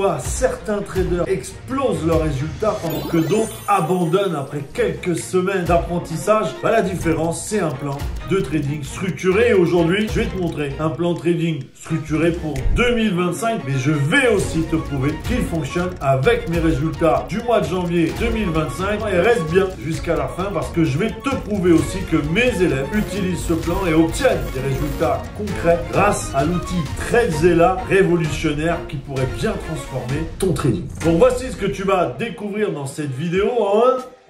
pourquoi certains traders explosent leurs résultats pendant que d'autres abandonnent après quelques semaines d'apprentissage? La différence, c'est un plan de trading structuré. Et aujourd'hui, je vais te montrer un plan de trading structuré pour 2025, mais je vais aussi te prouver qu'il fonctionne avec mes résultats du mois de janvier 2025. Et reste bien jusqu'à la fin parce que je vais te prouver aussi que mes élèves utilisent ce plan et obtiennent des résultats concrets grâce à l'outil TradeZilla révolutionnaire qui pourrait bien transformer ton trading. Donc voici ce que tu vas découvrir dans cette vidéo. En 1,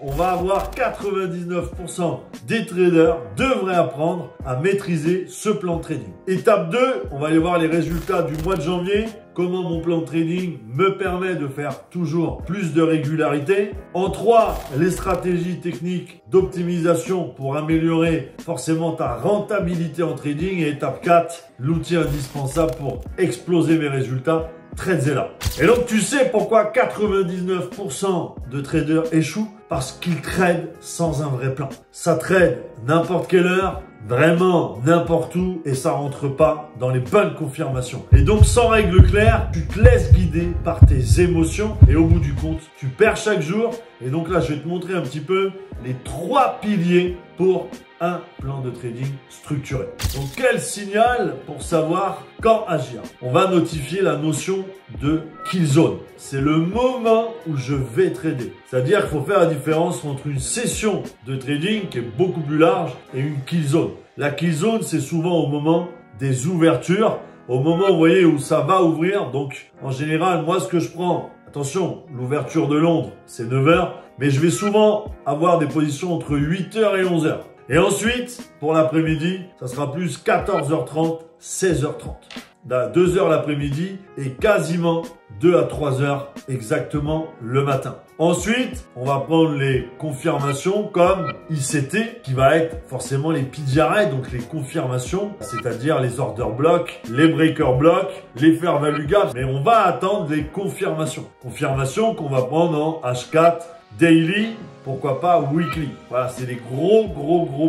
on va avoir 99% des traders devraient apprendre à maîtriser ce plan de trading. Étape 2, on va aller voir les résultats du mois de janvier. Comment mon plan de trading me permet de faire toujours plus de régularité. En 3, les stratégies techniques d'optimisation pour améliorer forcément ta rentabilité en trading. Et étape 4, l'outil indispensable pour exploser mes résultats, TradeZilla. Et donc tu sais pourquoi 99% de traders échouent? Parce qu'ils tradent sans un vrai plan. Ça trade n'importe quelle heure, vraiment n'importe où, et ça rentre pas dans les bonnes confirmations. Et donc sans règle claire, tu te laisses guider par tes émotions et au bout du compte, tu perds chaque jour. Et donc là, je vais te montrer un petit peu les 3 piliers pour un plan de trading structuré. Donc quel signal pour savoir quand agir? On va notifier la notion de kill zone. C'est le moment où je vais trader. C'est-à-dire qu'il faut faire la différence entre une session de trading qui est beaucoup plus large et une kill zone. La kill zone, c'est souvent au moment des ouvertures, au moment, vous voyez, où ça va ouvrir. Donc en général, moi ce que je prends, attention, l'ouverture de Londres, c'est 9 h, mais je vais souvent avoir des positions entre 8 h et 11 h. Et ensuite, pour l'après-midi, ça sera plus 14h30, 16h30. 2 h l'après-midi et quasiment 2 à 3 heures exactement le matin. Ensuite, on va prendre les confirmations comme ICT qui va être forcément les PDRA, donc les confirmations, c'est-à-dire les order blocks, les breaker blocks, les fair value gaps. Mais on va attendre les confirmations. Confirmations qu'on va prendre en H4, daily, pourquoi pas weekly. Voilà, c'est des gros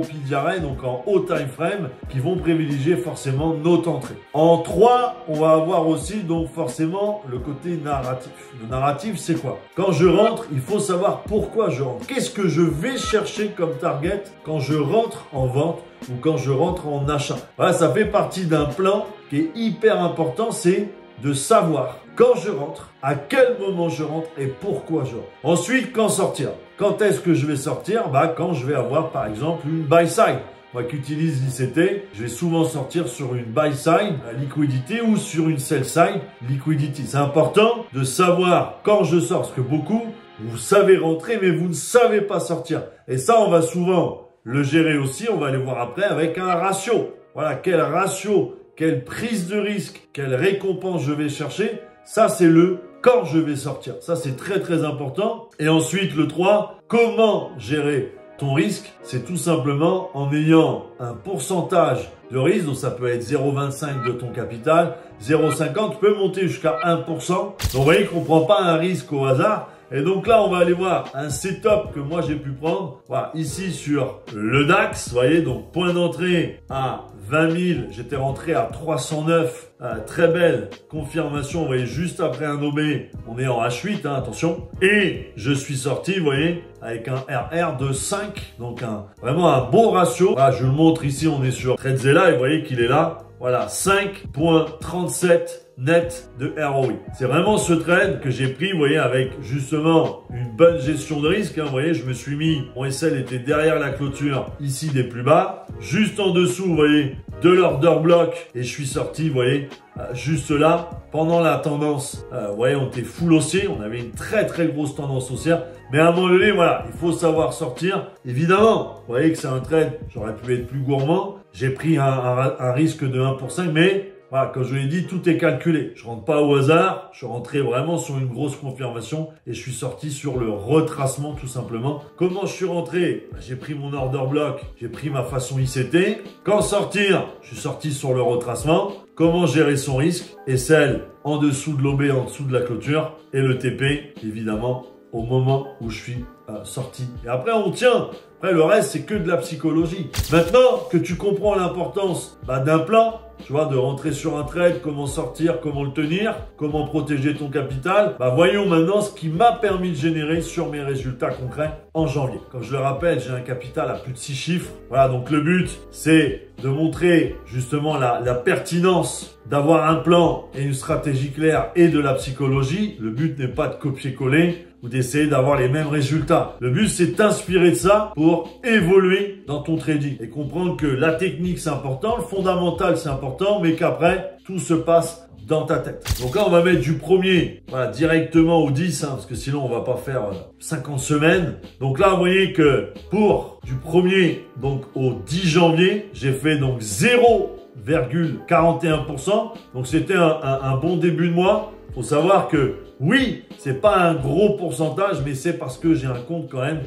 PDRA, donc en haut time frame, qui vont privilégier forcément notre entrée. En 3, on va avoir aussi donc forcément le côté narratif. Le narratif, c'est quoi? Quand je rentre, il faut savoir pourquoi je rentre. Qu'est-ce que je vais chercher comme target quand je rentre en vente ou quand je rentre en achat? Voilà, ça fait partie d'un plan qui est hyper important, c'est de savoir quand je rentre, à quel moment je rentre et pourquoi je rentre. Ensuite, quand sortir? Quand est-ce que je vais sortir? Quand je vais avoir par exemple une buy side. Moi qui utilise l'ICT, je vais souvent sortir sur une buy side liquidity ou sur une sell side liquidity. C'est important de savoir quand je sors, parce que beaucoup, vous savez rentrer mais vous ne savez pas sortir. Et ça, on va souvent le gérer aussi, on va aller voir après avec un ratio. Voilà, quel ratio, quelle prise de risque, quelle récompense je vais chercher. Ça, c'est le quand je vais sortir. Ça, c'est très important. Et ensuite, le 3, comment gérer ton risque? C'est tout simplement en ayant un pourcentage de risque. Donc, ça peut être 0,25 de ton capital, 0,50. Tu peux monter jusqu'à 1%. Donc, vous voyez qu'on ne prend pas un risque au hasard. Et donc là, on va aller voir un setup que moi, j'ai pu prendre. Voilà, ici sur le DAX, vous voyez, donc point d'entrée à 20 000. J'étais rentré à 309. Très belle confirmation, vous voyez, juste après un OB. On est en H8, hein, attention. Et je suis sorti, vous voyez, avec un RR de 5. Donc vraiment un beau ratio. Voilà, je le montre ici, on est sur TradeZilla et vous voyez qu'il est là. Voilà, 5,37 net de ROI. C'est vraiment ce trade que j'ai pris, vous voyez, avec justement une bonne gestion de risque. Hein, vous voyez, je me suis mis, mon SL était derrière la clôture, ici des plus bas. Juste en dessous, vous voyez, de l'order block. Et je suis sorti, vous voyez, juste là, pendant la tendance. Vous voyez, on était full haussier. On avait une très grosse tendance haussière. Mais à un moment donné, voilà, il faut savoir sortir. Évidemment, vous voyez que c'est un trade, j'aurais pu être plus gourmand. J'ai pris un risque de 1%, mais voilà, comme je vous l'ai dit, tout est calculé. Je rentre pas au hasard, je suis rentré vraiment sur une grosse confirmation et je suis sorti sur le retracement tout simplement. Comment je suis rentré? J'ai pris mon order block, j'ai pris ma façon ICT. Quand sortir? Je suis sorti sur le retracement. Comment gérer son risque? Et celle en dessous de l'OB, en dessous de la clôture. Et le TP, évidemment, au moment où je suis sortie. Et après, on tient. Après, le reste, c'est que de la psychologie. Maintenant que tu comprends l'importance d'un plan, tu vois, de rentrer sur un trade, comment sortir, comment le tenir, comment protéger ton capital, voyons maintenant ce qui m'a permis de générer sur mes résultats concrets en janvier. Comme je le rappelle, j'ai un capital à plus de 6 chiffres. Voilà, donc le but, c'est de montrer justement la pertinence d'avoir un plan et une stratégie claire et de la psychologie. Le but n'est pas de copier-coller ou d'essayer d'avoir les mêmes résultats. Le but, c'est de t'inspirer de ça pour évoluer dans ton trading et comprendre que la technique, c'est important, le fondamental, c'est important, mais qu'après, tout se passe dans ta tête. Donc là, on va mettre du premier directement au 10, parce que sinon, on va pas faire 50 semaines. Donc là, vous voyez que pour du premier donc au 10 janvier, j'ai fait donc 0,41%. Donc c'était un bon début de mois. Faut savoir que oui, c'est pas un gros pourcentage, mais c'est parce que j'ai un compte quand même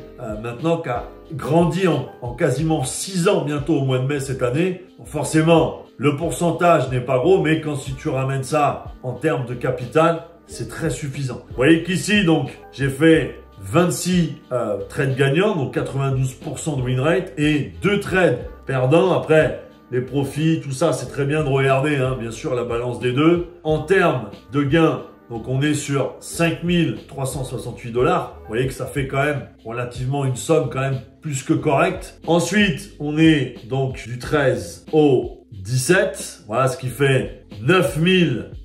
maintenant qui a grandi en quasiment 6 ans bientôt au mois de mai cette année. Donc forcément, le pourcentage n'est pas gros, mais si tu ramènes ça en termes de capital, c'est très suffisant. Vous voyez qu'ici, donc, j'ai fait 26 trades gagnants, donc 92% de win rate et 2 trades perdants. Après, les profits, tout ça, c'est très bien de regarder, bien sûr, la balance des deux. En termes de gains, donc on est sur 5 368 $. Vous voyez que ça fait quand même relativement une somme quand même plus que correcte. Ensuite, on est donc du 13 au 17. Voilà ce qui fait 9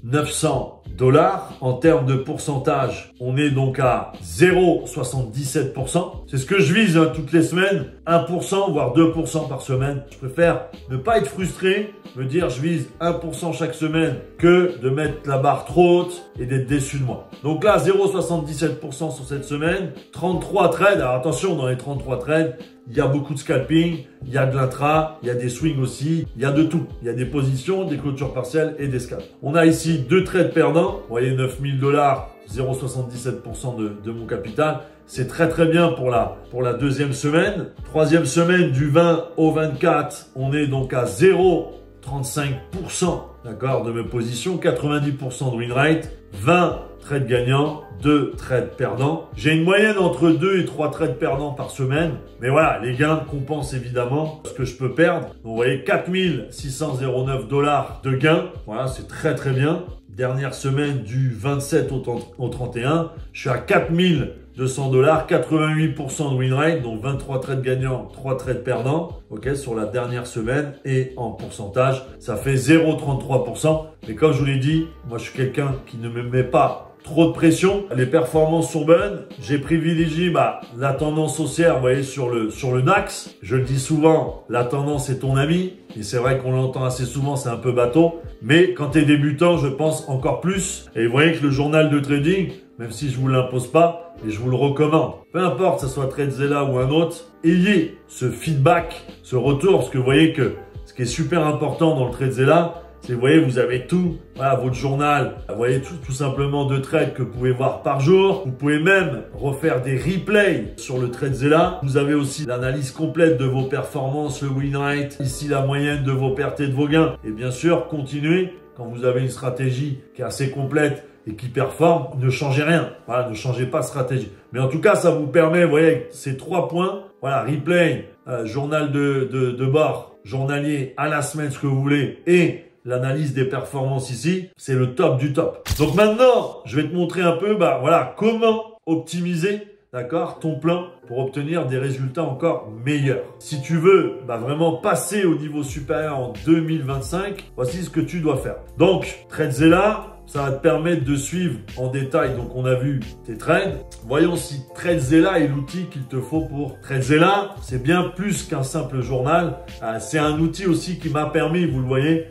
900 $. En termes de pourcentage, on est donc à 0,77%. C'est ce que je vise toutes les semaines, 1% voire 2% par semaine. Je préfère ne pas être frustré, me dire je vise 1% chaque semaine que de mettre la barre trop haute et d'être déçu de moi. Donc là, 0,77% sur cette semaine, 33 trades. Alors attention, dans les 33 trades, il y a beaucoup de scalping, il y a de l'intra, il y a des swings aussi, il y a de tout. Il y a des positions, des clôtures partielles et des scalps. On a ici 2 trades perdants. Vous voyez, 9 000 $, 0,77% de mon capital. C'est très très bien pour la deuxième semaine. Troisième semaine, du 20 au 24, on est donc à 0,35%, d'accord, de mes positions, 90% de win rate, 20 trades gagnants, 2 trades perdants. J'ai une moyenne entre 2 et 3 trades perdants par semaine. Mais voilà, les gains compensent évidemment ce que je peux perdre. Donc, vous voyez, 4 609 $ de gains. Voilà, c'est très très bien. Dernière semaine du 27 au 31, je suis à 4 200 $, 88% de win rate, donc 23 trades gagnants, 3 trades perdants, ok, sur la dernière semaine. Et en pourcentage, ça fait 0,33%. Mais comme je vous l'ai dit, moi je suis quelqu'un qui ne me met pas trop de pression. Les performances sont bonnes. J'ai privilégié la tendance haussière, vous voyez, sur le DAX. Je le dis souvent, la tendance est ton ami. Et c'est vrai qu'on l'entend assez souvent, c'est un peu bateau. Mais quand tu es débutant, je pense encore plus. Et vous voyez que le journal de trading, même si je vous l'impose pas, et je vous le recommande, peu importe, que ce soit TradeZilla ou un autre, ayez ce feedback, ce retour. Parce que vous voyez que ce qui est super important dans le TradeZilla, c'est, vous voyez, vous avez tout, voilà, votre journal, vous voyez tout simplement de trades que vous pouvez voir par jour. Vous pouvez même refaire des replays sur le TradeZilla. Vous avez aussi l'analyse complète de vos performances, le win rate, ici la moyenne de vos pertes et de vos gains. Et bien sûr, continuez quand vous avez une stratégie qui est assez complète et qui performe, ne changez rien. Voilà, ne changez pas de stratégie. Mais en tout cas, ça vous permet, vous voyez, ces 3 points, voilà, replay, journal de bord, journalier à la semaine, ce que vous voulez, et l'analyse des performances ici, c'est le top du top. Donc maintenant, je vais te montrer un peu, voilà, comment optimiser, d'accord, ton plan pour obtenir des résultats encore meilleurs. Si tu veux vraiment passer au niveau supérieur en 2025, voici ce que tu dois faire. Donc, TradeZilla, ça va te permettre de suivre en détail. Donc, on a vu tes trades. Voyons si TradeZilla est l'outil qu'il te faut pour TradeZilla. C'est bien plus qu'un simple journal. C'est un outil aussi qui m'a permis, vous le voyez,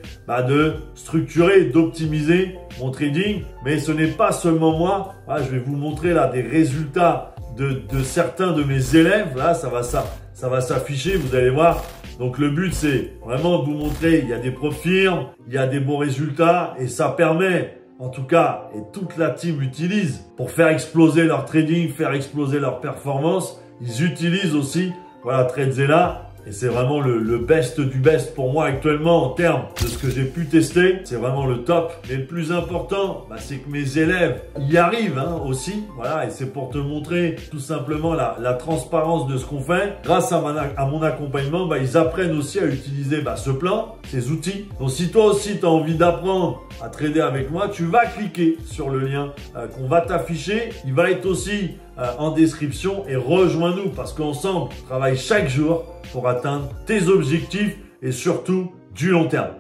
de structurer, d'optimiser mon trading. Mais ce n'est pas seulement moi. Je vais vous montrer là des résultats de certains de mes élèves. Là, ça va s'afficher, vous allez voir. Donc le but, c'est vraiment de vous montrer, il y a des profils, il y a des bons résultats et ça permet, en tout cas, et toute la team utilise pour faire exploser leur trading, faire exploser leur performance. Ils utilisent aussi, voilà, TradeZilla Et c'est vraiment le best du best pour moi actuellement en termes de ce que j'ai pu tester. C'est vraiment le top. Et le plus important, c'est que mes élèves y arrivent aussi. Voilà, et c'est pour te montrer tout simplement la transparence de ce qu'on fait. Grâce à mon accompagnement, ils apprennent aussi à utiliser ce plan, ces outils. Donc si toi aussi tu as envie d'apprendre à trader avec moi, tu vas cliquer sur le lien qu'on va t'afficher. Il va être aussi en description et rejoins-nous parce qu'ensemble, on travaille chaque jour pour atteindre tes objectifs et surtout du long terme.